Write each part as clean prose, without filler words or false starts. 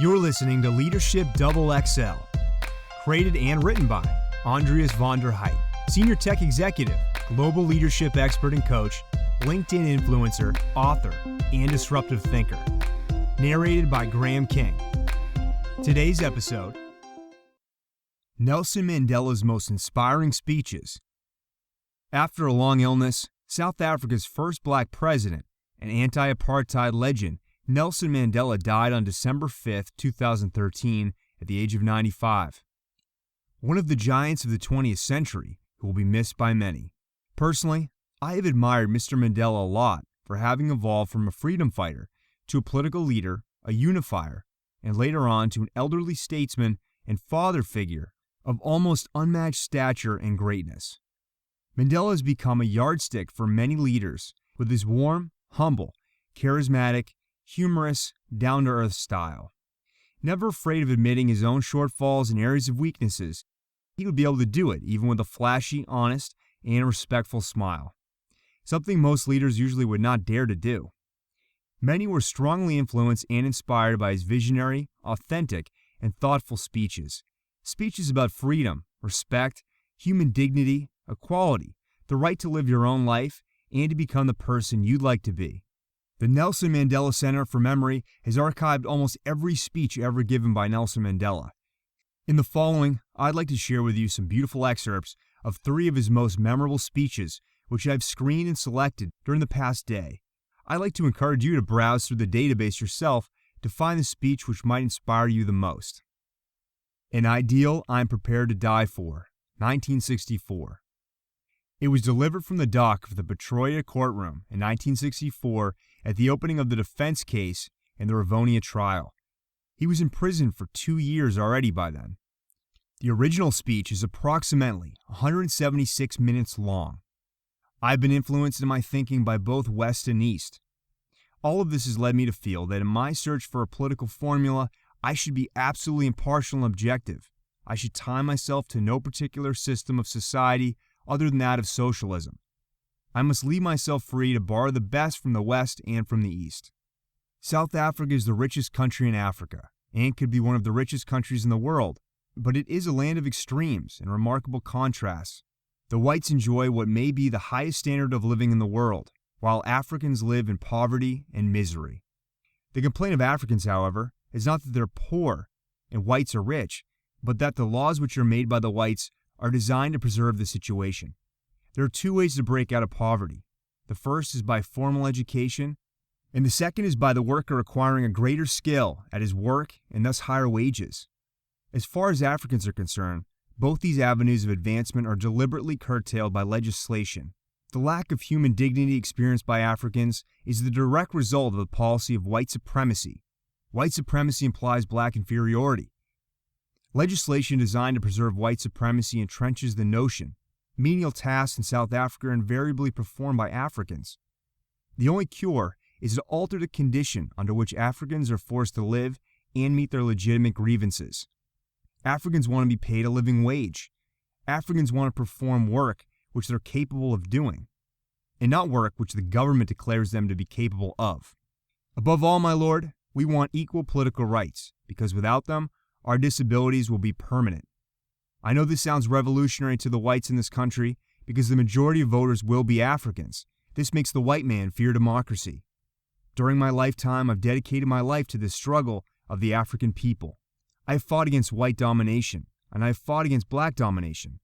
You're listening to Leadership Double XL, created and written by Andreas von der Heit, Senior Tech Executive, Global Leadership Expert and Coach, LinkedIn Influencer, Author, and Disruptive Thinker. Narrated by Graham King. Today's episode, Nelson Mandela's most inspiring speeches. After a long illness, South Africa's first black president and anti-apartheid legend, Nelson Mandela died on December 5, 2013, at the age of 95. One of the giants of the 20th century who will be missed by many. Personally, I have admired Mr. Mandela a lot for having evolved from a freedom fighter to a political leader, a unifier, and later on to an elderly statesman and father figure of almost unmatched stature and greatness. Mandela has become a yardstick for many leaders with his warm, humble, charismatic, humorous, down-to-earth style. Never afraid of admitting his own shortfalls and areas of weaknesses, he would be able to do it even with a flashy, honest, and respectful smile. Something most leaders usually would not dare to do. Many were strongly influenced and inspired by his visionary, authentic, and thoughtful speeches. Speeches about freedom, respect, human dignity, equality, the right to live your own life, and to become the person you'd like to be. The Nelson Mandela Center for Memory has archived almost every speech ever given by Nelson Mandela. In the following, I'd like to share with you some beautiful excerpts of 3 of his most memorable speeches, which I've screened and selected during the past day. I'd like to encourage you to browse through the database yourself to find the speech which might inspire you the most. An Ideal I'm Prepared to Die For, 1964. It was delivered from the dock of the Betroya courtroom in 1964 at the opening of the defense case in the Rivonia trial. He was in prison for 2 years already by then. The original speech is approximately 176 minutes long. I've been influenced in my thinking by both West and East. All of this has led me to feel that in my search for a political formula, I should be absolutely impartial and objective. I should tie myself to no particular system of society other than that of socialism. I must leave myself free to borrow the best from the West and from the East. South Africa is the richest country in Africa, and could be one of the richest countries in the world, but it is a land of extremes and remarkable contrasts. The whites enjoy what may be the highest standard of living in the world, while Africans live in poverty and misery. The complaint of Africans, however, is not that they're poor and whites are rich, but that the laws which are made by the whites are designed to preserve the situation. There are 2 ways to break out of poverty. The first is by formal education, and the second is by the worker acquiring a greater skill at his work and thus higher wages. As far as Africans are concerned, both these avenues of advancement are deliberately curtailed by legislation. The lack of human dignity experienced by Africans is the direct result of the policy of white supremacy. White supremacy implies black inferiority. Legislation designed to preserve white supremacy entrenches the notion. Menial tasks in South Africa are invariably performed by Africans. The only cure is to alter the condition under which Africans are forced to live and meet their legitimate grievances. Africans want to be paid a living wage. Africans want to perform work which they're capable of doing, and not work which the government declares them to be capable of. Above all, my lord, we want equal political rights, because without them, our disabilities will be permanent. I know this sounds revolutionary to the whites in this country because the majority of voters will be Africans. This makes the white man fear democracy. During my lifetime, I've dedicated my life to this struggle of the African people. I have fought against white domination, and I have fought against black domination.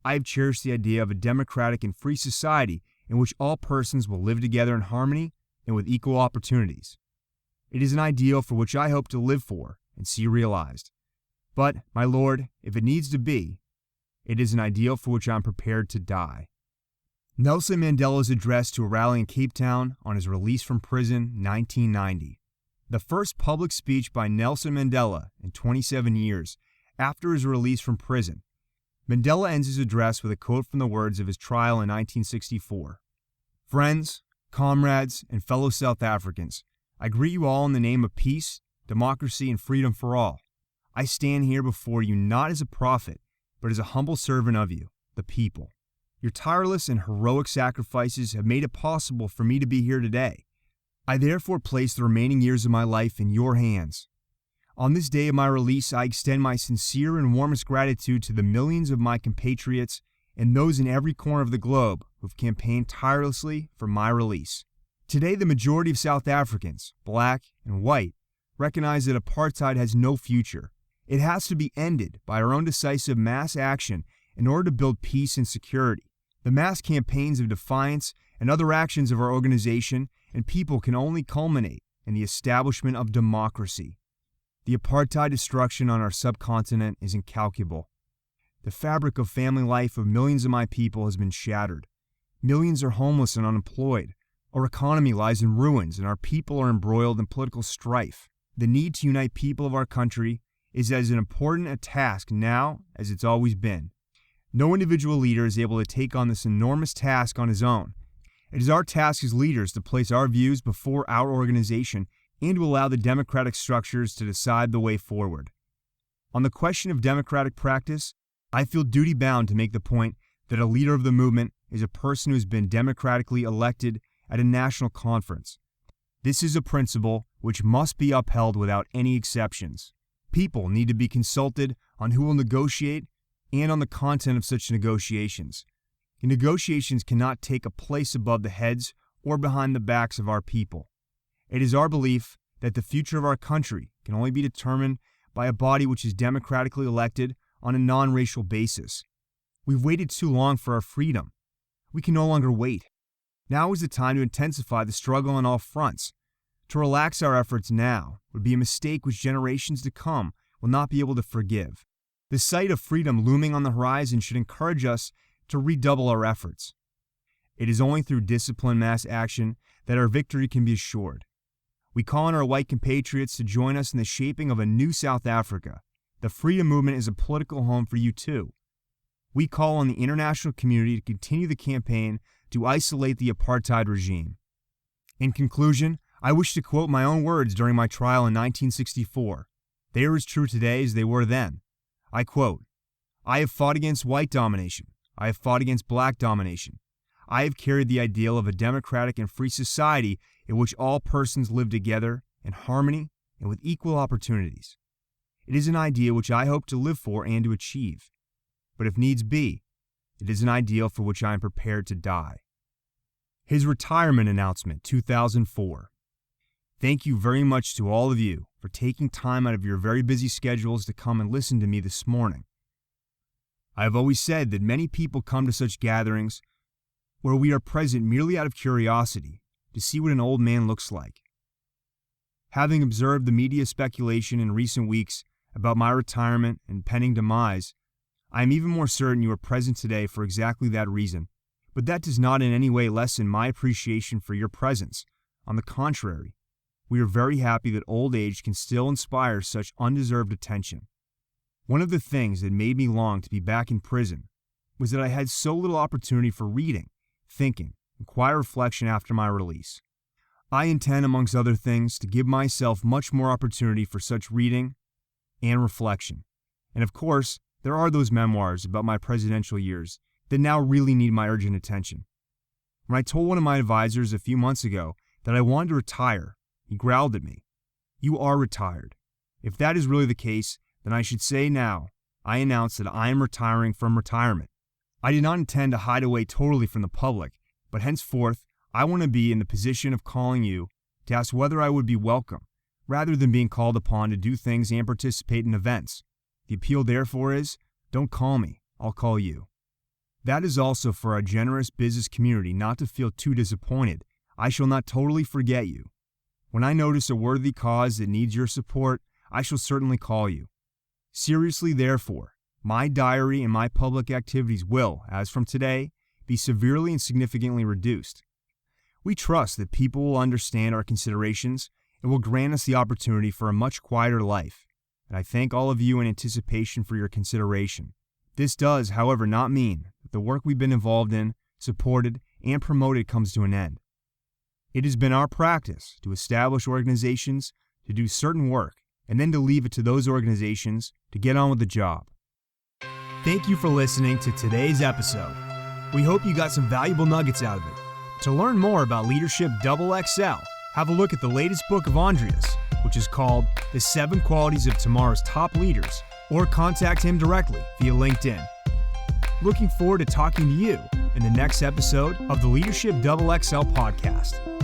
I have cherished the idea of a democratic and free society in which all persons will live together in harmony and with equal opportunities. It is an ideal for which I hope to live for and see realized. But, my lord, if it needs to be, it is an ideal for which I am prepared to die. Nelson Mandela's address to a rally in Cape Town on his release from prison, 1990. The first public speech by Nelson Mandela in 27 years after his release from prison. Mandela ends his address with a quote from the words of his trial in 1964. Friends, comrades, and fellow South Africans, I greet you all in the name of peace, democracy, and freedom for all. I stand here before you not as a prophet, but as a humble servant of you, the people. Your tireless and heroic sacrifices have made it possible for me to be here today. I therefore place the remaining years of my life in your hands. On this day of my release, I extend my sincere and warmest gratitude to the millions of my compatriots and those in every corner of the globe who've campaigned tirelessly for my release. Today, the majority of South Africans, black and white, recognize that apartheid has no future. It has to be ended by our own decisive mass action in order to build peace and security. The mass campaigns of defiance and other actions of our organization and people can only culminate in the establishment of democracy. The apartheid destruction on our subcontinent is incalculable. The fabric of family life of millions of my people has been shattered. Millions are homeless and unemployed. Our economy lies in ruins and our people are embroiled in political strife. The need to unite people of our country is as important a task now as it's always been. No individual leader is able to take on this enormous task on his own. It is our task as leaders to place our views before our organization and to allow the democratic structures to decide the way forward. On the question of democratic practice, I feel duty-bound to make the point that a leader of the movement is a person who has been democratically elected at a national conference. This is a principle which must be upheld without any exceptions. People need to be consulted on who will negotiate and on the content of such negotiations. Negotiations cannot take a place above the heads or behind the backs of our people. It is our belief that the future of our country can only be determined by a body which is democratically elected on a non-racial basis. We've waited too long for our freedom. We can no longer wait. Now is the time to intensify the struggle on all fronts. To relax our efforts now would be a mistake which generations to come will not be able to forgive. The sight of freedom looming on the horizon should encourage us to redouble our efforts. It is only through disciplined mass action that our victory can be assured. We call on our white compatriots to join us in the shaping of a new South Africa. The freedom movement is a political home for you too. We call on the international community to continue the campaign to isolate the apartheid regime. In conclusion, I wish to quote my own words during my trial in 1964. They are as true today as they were then. I quote, "I have fought against white domination. I have fought against black domination. I have carried the ideal of a democratic and free society in which all persons live together in harmony and with equal opportunities. It is an idea which I hope to live for and to achieve. But if needs be, it is an ideal for which I am prepared to die." His retirement announcement, 2004. Thank you very much to all of you for taking time out of your very busy schedules to come and listen to me this morning. I have always said that many people come to such gatherings where we are present merely out of curiosity to see what an old man looks like. Having observed the media speculation in recent weeks about my retirement and pending demise, I am even more certain you are present today for exactly that reason. But that does not in any way lessen my appreciation for your presence. On the contrary, we are very happy that old age can still inspire such undeserved attention. One of the things that made me long to be back in prison was that I had so little opportunity for reading, thinking, and quiet reflection after my release. I intend, amongst other things, to give myself much more opportunity for such reading and reflection. And of course, there are those memoirs about my presidential years that now really need my urgent attention. When I told one of my advisors a few months ago that I wanted to retire, he growled at me. "You are retired. If that is really the case, then I should say now, I announce that I am retiring from retirement. I did not intend to hide away totally from the public, but henceforth, I want to be in the position of calling you to ask whether I would be welcome, rather than being called upon to do things and participate in events. The appeal therefore is, don't call me, I'll call you." That is also for our generous business community not to feel too disappointed. I shall not totally forget you. When I notice a worthy cause that needs your support, I shall certainly call you. Seriously, therefore, my diary and my public activities will, as from today, be severely and significantly reduced. We trust that people will understand our considerations and will grant us the opportunity for a much quieter life, and I thank all of you in anticipation for your consideration. This does, however, not mean that the work we've been involved in, supported, and promoted comes to an end. It has been our practice to establish organizations to do certain work and then to leave it to those organizations to get on with the job. Thank you for listening to today's episode. We hope you got some valuable nuggets out of it. To learn more about Leadership XXL, have a look at the latest book of Andreas, which is called The 7 Qualities of Tomorrow's Top Leaders, or contact him directly via LinkedIn. Looking forward to talking to you in the next episode of the Leadership XXL podcast.